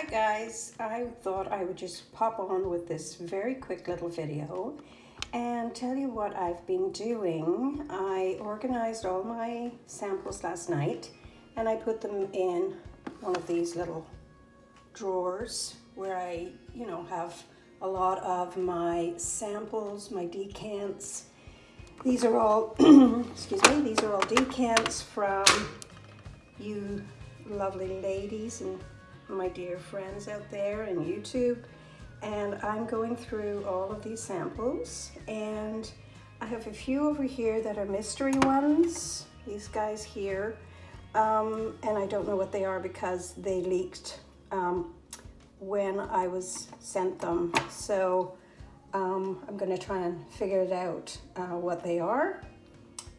Hi guys, I thought I would just pop on with this very quick little video and tell you what I've been doing. I organized all my samples last night and I put them in one of these little drawers where I, have a lot of my samples, my decants. These are all, excuse me, these are all decants from you lovely ladies and my dear friends out there in YouTube. And I'm going through all of these samples, and I have a few over here that are mystery ones, these guys here, and I don't know what they are because they leaked when I was sent them. So I'm going to try and figure it out what they are.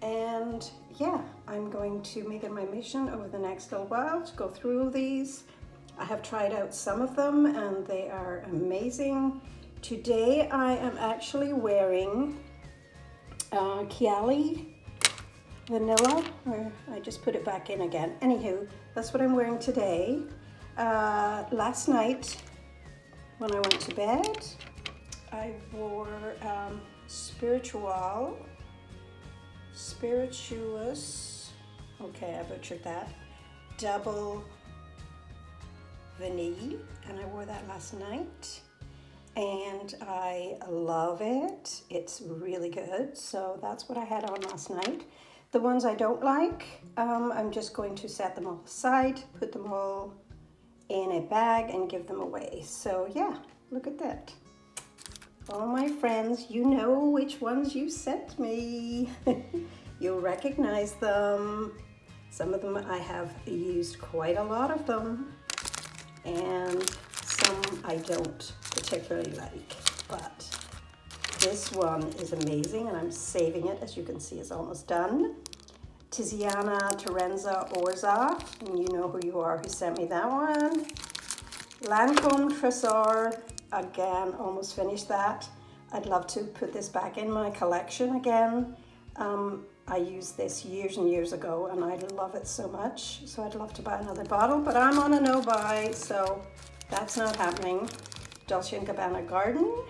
And yeah, I'm going to make it my mission over the next little while to go through these. I have tried out some of them and they are amazing. Today I am actually wearing Kiali Vanilla, or I just put it back in again. Anywho, that's what I'm wearing today. Last night when I went to bed, I wore Spirituous, okay, I butchered that, double vanille, and I wore that last night and I love it. It's really good. So that's what I had on last night. The ones I don't like, I'm just going to set them all aside, put them all in a bag and give them away. So yeah, look at that. All my friends, you know which ones you sent me. You'll recognize them. Some of them I have used quite a lot of them, and some I don't particularly like, but this one is amazing and I'm saving it. As you can see, it's almost done. Tiziana Terenza Orza, and you know who you are who sent me that one. Lancome Tresor, again, almost finished that. I'd love to put this back in my collection again. I used this years and years ago and I love it so much. So I'd love to buy another bottle, but I'm on a no buy, so that's not happening. Dolce & Gabbana Garden,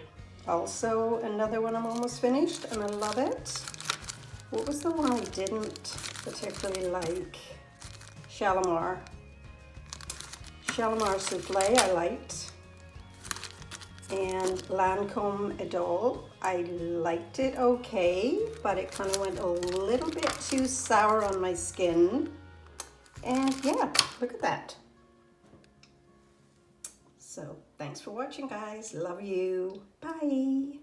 also another one I'm almost finished and I love it. What was the one I didn't particularly like? Shalimar Souffle I liked. And Lancome Idole, I liked it okay, but it kind of went a little bit too sour on my skin. And yeah, look at that. So thanks for watching, guys. Love you. Bye.